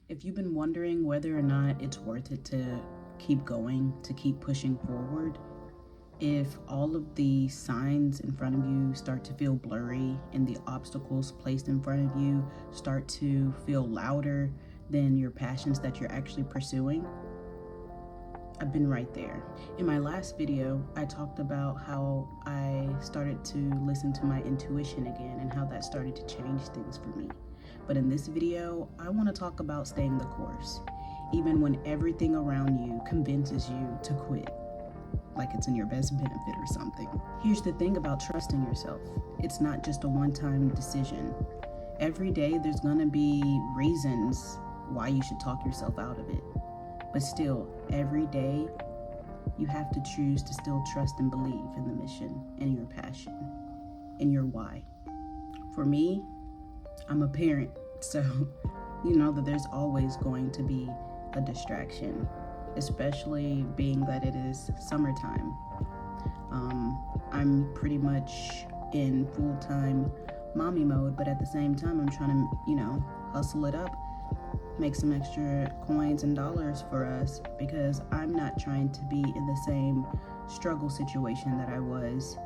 If you've been wondering whether or not it's worth it to keep going, to keep pushing forward, if all of the signs in front of you start to feel blurry and the obstacles placed in front of you start to feel louder than your passions that you're actually pursuing, I've been right there. In my last video, I talked about how I started to listen to my intuition again and how that started to change things for me. But in this video, I want to talk about staying the course, even when everything around you convinces you to quit, like it's in your best benefit or something. Here's the thing about trusting yourself. It's not just a one-time decision. Every day there's gonna be reasons why you should talk yourself out of it. But still, every day you have to choose to still trust and believe in the mission and your passion and your why. For me, I'm a parent, so you know that there's always going to be a distraction, especially being that it is summertime. I'm pretty much in full-time mommy mode, but at the same time, I'm trying to, hustle it up, make some extra coins and dollars for us, because I'm not trying to be in the same struggle situation that I was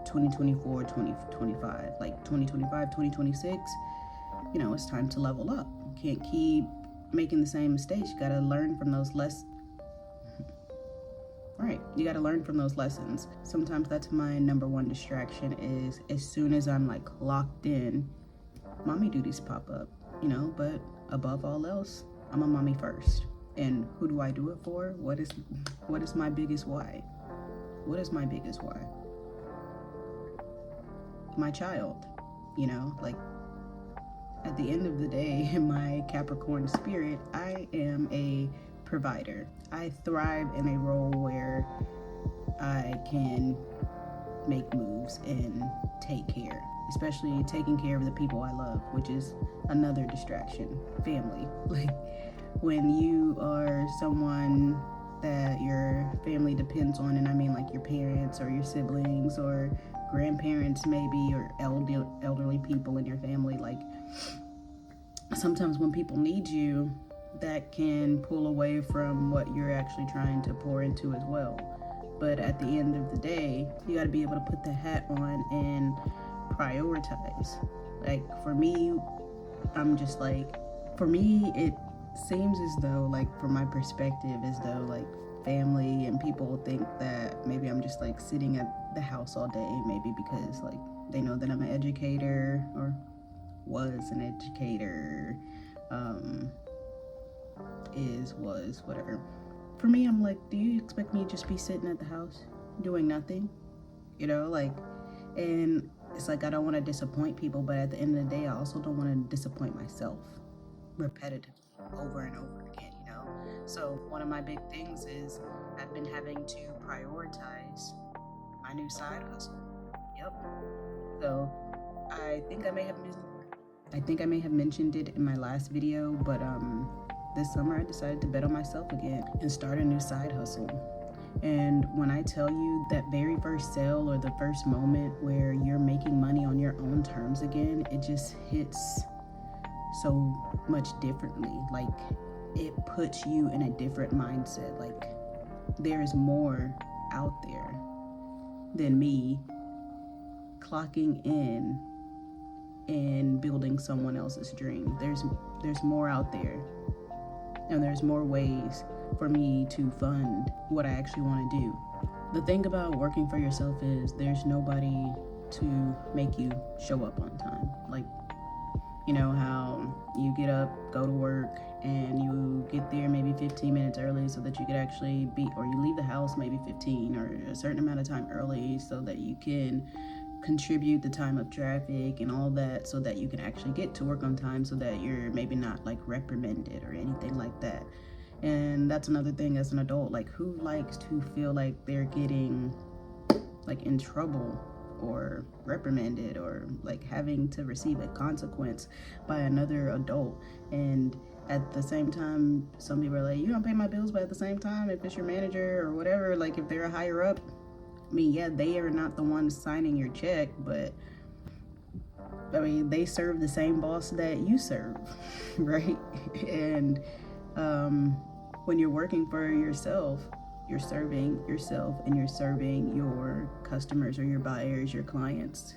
2024, 2025, like 2025, 2026. It's time to level up. You can't keep making the same mistakes. You gotta learn from those lessons. Right, you gotta learn from those lessons. Sometimes that's my number one distraction, is as soon as I'm like locked in, mommy duties pop up, but above all else, I'm a mommy first. And who do I do it for? What is my biggest why? What is my biggest why? My child, like at the end of the day, in my Capricorn spirit, I am a provider. I thrive in a role where I can make moves and take care, especially taking care of the people I love, which is another distraction. Family. Like when you are someone that your family depends on, and I mean like your parents or your siblings or grandparents maybe, or elderly people in your family, like sometimes when people need you, that can pull away from what you're actually trying to pour into as well. But at the end of the day, you got to be able to put the hat on and prioritize. Like for me, for me, it seems as though, like from my perspective, as though like family and people think that maybe I'm just like sitting at the house all day, maybe because like they know that I'm an educator or was an educator, was, whatever. For me, I'm like, do you expect me to just be sitting at the house doing nothing? And it's like I don't want to disappoint people, but at the end of the day, I also don't want to disappoint myself repetitively over and over again, So one of my big things is I've been having to prioritize my new side hustle. Yep. So I think I may have mentioned it in my last video, but this summer I decided to bet on myself again and start a new side hustle. And when I tell you that very first sale or the first moment where you're making money on your own terms again, it just hits so much differently. Like it puts you in a different mindset. Like there is more out there than me clocking in and building someone else's dream. There's more out there, and there's more ways for me to fund what I actually want to do. The thing about working for yourself is there's nobody to make you show up on time. Like, how you get up, go to work, and you get there maybe 15 minutes early so that you could actually or you leave the house maybe 15 or a certain amount of time early so that you can contribute the time of traffic and all that, so that you can actually get to work on time, so that you're maybe not like reprimanded or anything like that. And that's another thing as an adult, like who likes to feel like they're getting like in trouble or reprimanded or like having to receive a consequence by another adult? And at the same time, some people are like, you don't pay my bills, but at the same time, if it's your manager or whatever, like if they're a higher up, I mean, yeah, they are not the ones signing your check, but I mean, they serve the same boss that you serve, right? And when you're working for yourself, you're serving yourself and you're serving your customers or your buyers, your clients,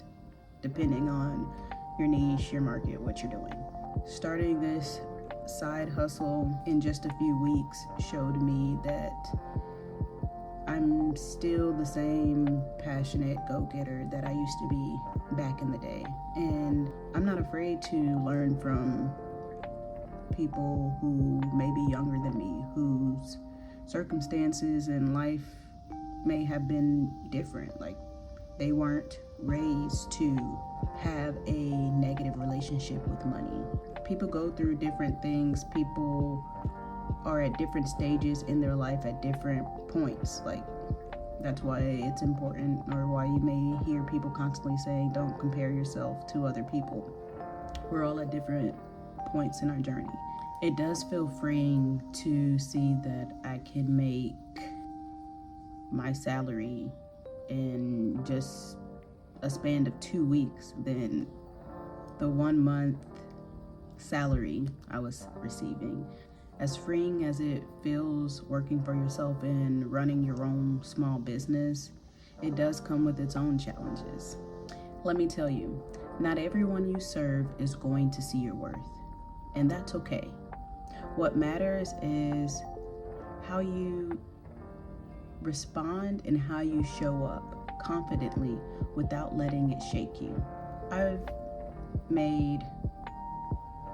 depending on your niche, your market, what you're doing. Starting this side hustle in just a few weeks showed me that I'm still the same passionate go-getter that I used to be back in the day. And I'm not afraid to learn from people who may be younger than me, whose circumstances in life may have been different. Like, they weren't raised to have a negative relationship with money. People go through different things. People are at different stages in their life at different points. Like, that's why it's important, or why you may hear people constantly saying, don't compare yourself to other people. We're all at different points in our journey. It does feel freeing to see that I can make my salary in just a span of 2 weeks than the 1 month salary I was receiving. As freeing as it feels working for yourself and running your own small business, it does come with its own challenges. Let me tell you, not everyone you serve is going to see your worth, and that's okay. What matters is how you respond and how you show up confidently without letting it shake you. I've made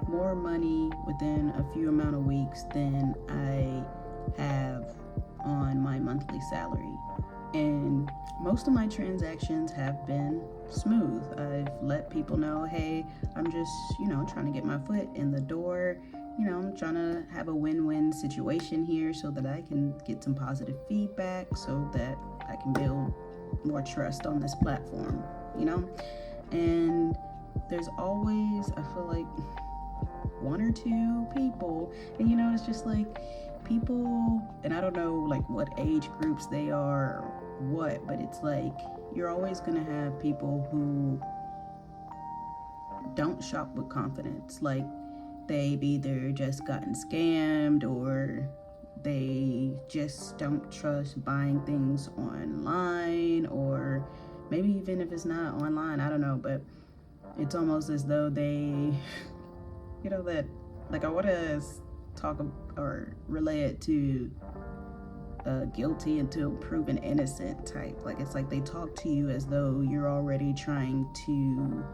more money within a few amount of weeks than I have on my monthly salary. And most of my transactions have been smooth. I've let people know, hey, I'm just, trying to get my foot in the door. I'm trying to have a win-win situation here so that I can get some positive feedback so that I can build more trust on this platform, And there's always, I feel like, one or two people, and it's just like people, and I don't know like what age groups they are or what, but it's like you're always gonna have people who don't shop with confidence. Like, they've either just gotten scammed or they just don't trust buying things online, or maybe even if it's not online, I don't know, but it's almost as though they that, like, I want to talk or relay it to guilty until proven innocent type. Like, it's like they talk to you as though you're already trying to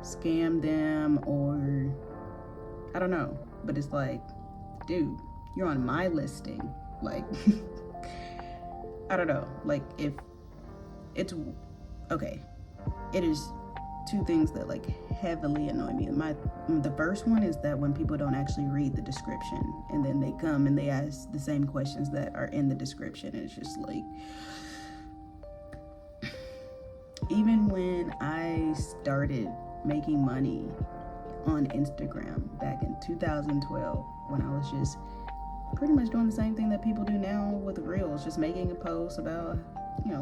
scam them, or I don't know, but it's like, dude, you're on my listing. Like, I don't know, like, if it's okay, it is two things that like heavily annoy me. The first one is that when people don't actually read the description, and then they come and they ask the same questions that are in the description, and it's just like, even when I started making money on Instagram back in 2012, when I was just pretty much doing the same thing that people do now with Reels, just making a post about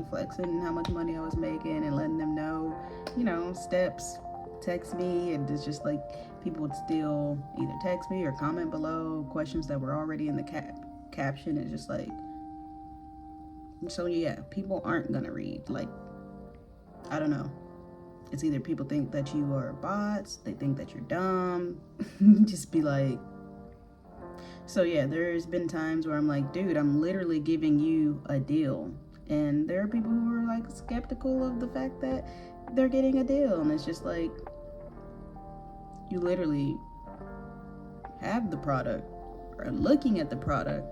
flexing how much money I was making and letting them know, steps, text me, and it's just like people would still either text me or comment below questions that were already in the caption. It's just like, so yeah, people aren't gonna read. Like, I don't know. It's either people think that you are bots, they think that you're dumb, just be like, so yeah, there's been times where I'm like, dude, I'm literally giving you a deal. And there are people who are like skeptical of the fact that they're getting a deal. And it's just like, you literally have the product, or looking at the product,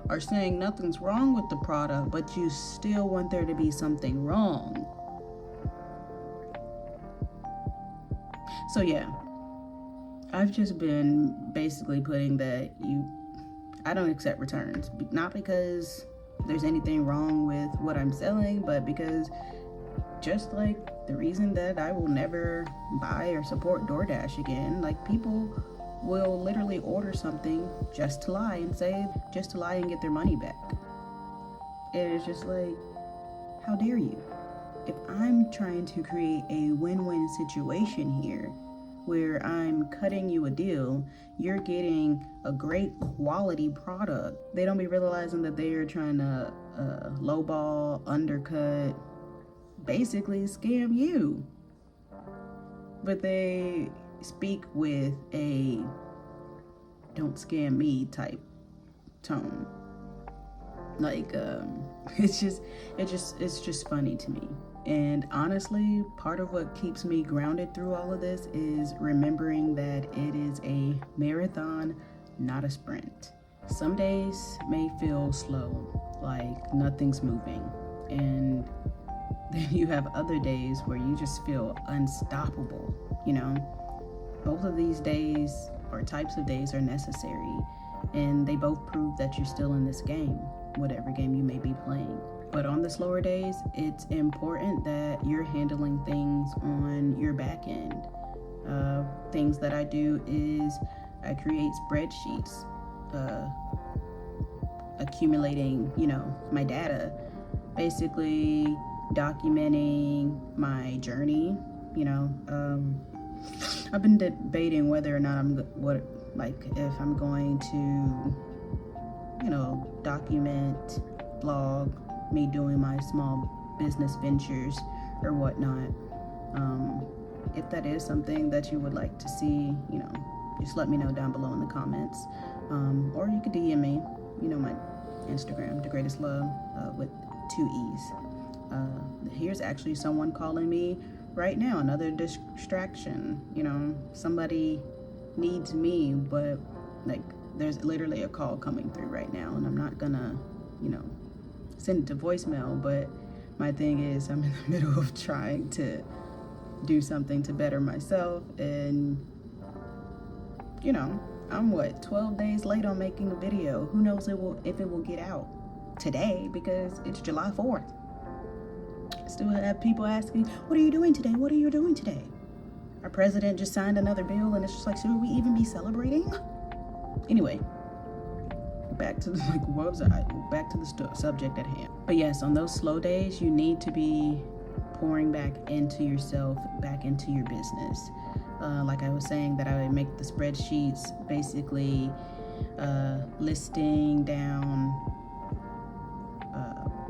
or saying nothing's wrong with the product, but you still want there to be something wrong. So yeah, I've just been basically putting that I don't accept returns. Not because there's anything wrong with what I'm selling, but because just like the reason that I will never buy or support DoorDash again, like, people will literally order something just to lie and get their money back. And it's just like, how dare you? if I'm trying to create a win-win situation here where I'm cutting you a deal, you're getting a great quality product. They don't be realizing that they are trying to lowball, undercut, basically scam you. But they speak with a don't scam me type tone. Like it's just funny to me. And honestly, part of what keeps me grounded through all of this is remembering that it is a marathon, not a sprint. Some days may feel slow, like nothing's moving, and then you have other days where you just feel unstoppable, you know? Both of these days or types of days are necessary, and they both prove that you're still in this game, whatever game you may be playing. But on the slower days, it's important that you're handling things on your back end. Things that I do is I create spreadsheets, accumulating, my data, basically documenting my journey. I've been debating whether or not if I'm going to, document, blog, me doing my small business ventures or whatnot. If that is something that you would like to see, just let me know down below in the comments. Or you could DM me, my Instagram, The Greatest Love, with 2 E's. Here's actually someone calling me right now, another distraction. Somebody needs me, but there's literally a call coming through right now, and I'm not gonna, send it to voicemail. But my thing is, I'm in the middle of trying to do something to better myself, and I'm 12 days late on making a video. Who knows if it will get out today, because it's July 4th. Still have people asking, what are you doing today? What are you doing today? Our president just signed another bill, and it's just like, should we even be celebrating? Anyway, back to the subject at hand. But yes, on those slow days, you need to be pouring back into yourself, back into your business. Like I was saying, that I would make the spreadsheets, basically listing down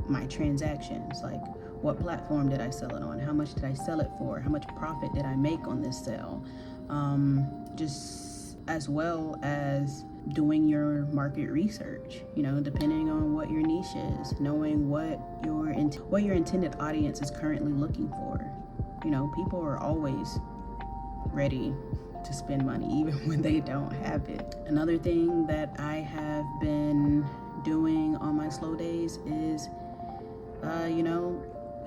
my transactions, like what platform did I sell it on, how much did I sell it for, how much profit did I make on this sale, just as well as doing your market research, depending on what your niche is, knowing what your intended audience is currently looking for. People are always ready to spend money even when they don't have it. Another thing that I have been doing on my slow days is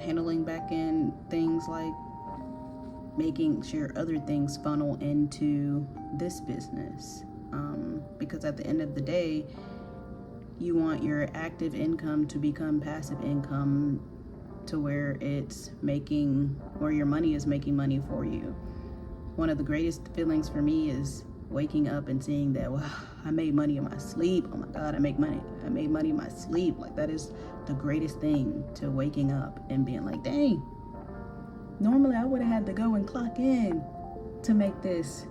handling back in things like making sure other things funnel into this business. Because at the end of the day, you want your active income to become passive income, to where your money is making money for you. One of the greatest feelings for me is waking up and seeing that, wow, I made money in my sleep. Oh my God, I made money in my sleep. Like, that is the greatest thing, to waking up and being like, dang, normally I would have had to go and clock in to make this,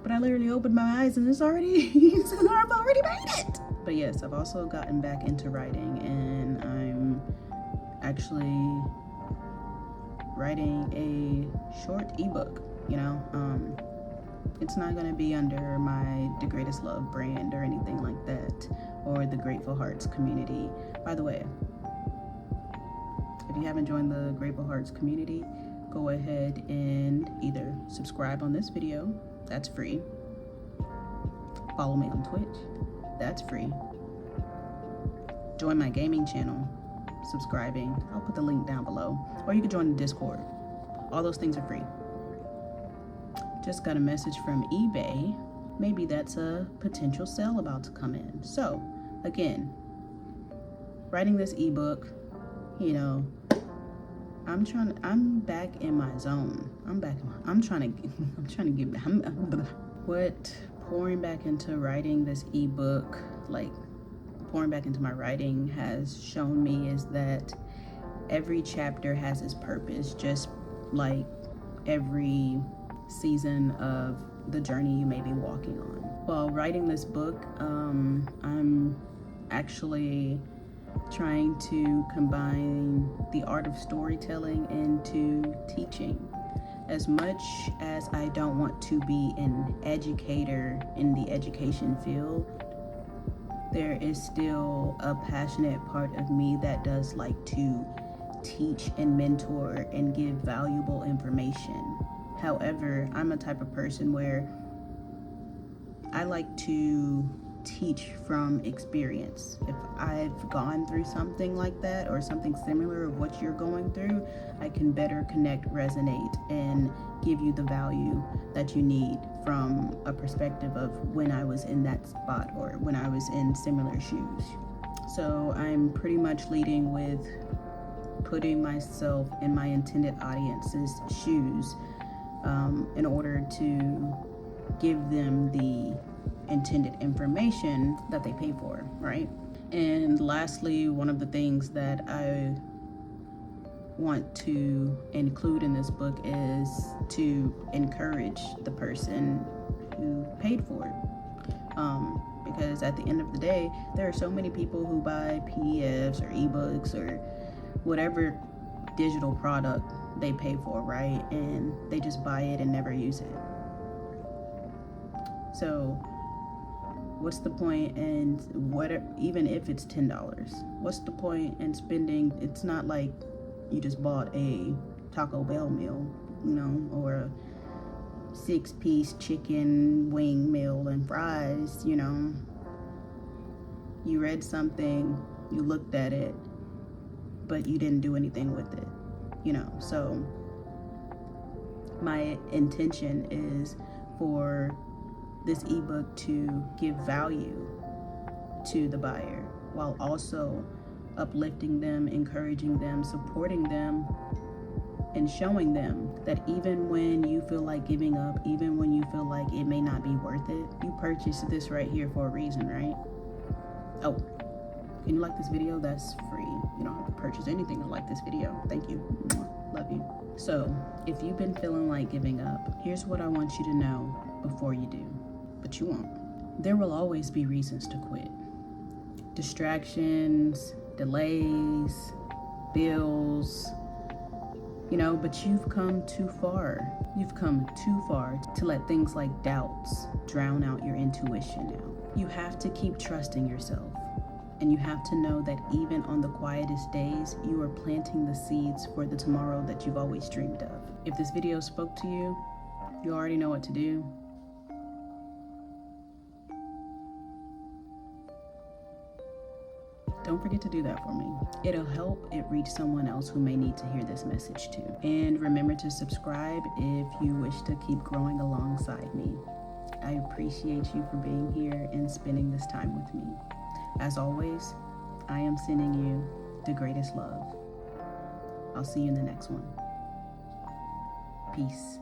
but I literally opened my eyes and I've already made it. But yes, I've also gotten back into writing, and I'm actually writing a short ebook. It's not going to be under my The Greatest Love brand or anything like that, or the Grateful Hearts community. By the way, if you haven't joined the Grateful Hearts community, go ahead and either subscribe on this video, that's free. Follow me on Twitch, that's free. Join my gaming channel, subscribing. I'll put the link down below. Or you can join the Discord. All those things are free. Just got a message from eBay. Maybe that's a potential sale about to come in. So, again, writing this ebook, I'm back in my zone. What pouring back into writing this ebook, pouring back into my writing has shown me is that every chapter has its purpose, just like every season of the journey you may be walking on. While writing this book, I'm actually trying to combine the art of storytelling into teaching. As much as I don't want to be an educator in the education field, there is still a passionate part of me that does like to teach and mentor and give valuable information. However, I'm a type of person where I like to teach from experience. If I've gone through something like that or something similar of what you're going through, I can better connect, resonate, and give you the value that you need from a perspective of when I was in that spot or when I was in similar shoes. So I'm pretty much leading with putting myself in my intended audience's shoes in order to give them the intended information that they pay for, right? And lastly, one of the things that I want to include in this book is to encourage the person who paid for it. Because at the end of the day, there are so many people who buy PDFs or ebooks or whatever digital product they pay for, right? And they just buy it and never use it. So what's the point in even if it's $10, what's the point in spending? It's not like you just bought a Taco Bell meal, or a 6-piece chicken wing meal and fries. You read something, you looked at it, but you didn't do anything with it. So my intention is for this ebook to give value to the buyer while also uplifting them, encouraging them, supporting them, and showing them that even when you feel like giving up, even when you feel like it may not be worth it, you purchased this right here for a reason, right? Oh, can you like this video? That's free. You don't have to purchase anything to like this video. Thank you. Love you. So if you've been feeling like giving up, here's what I want you to know before you do, but you won't. There will always be reasons to quit. Distractions, delays, bills, but you've come too far. You've come too far to let things like doubts drown out your intuition now. You have to keep trusting yourself. And you have to know that even on the quietest days, you are planting the seeds for the tomorrow that you've always dreamed of. If this video spoke to you, you already know what to do. Don't forget to do that for me. It'll help it reach someone else who may need to hear this message too. And remember to subscribe if you wish to keep growing alongside me. I appreciate you for being here and spending this time with me. As always, I am sending you the greatest love. I'll see you in the next one. Peace.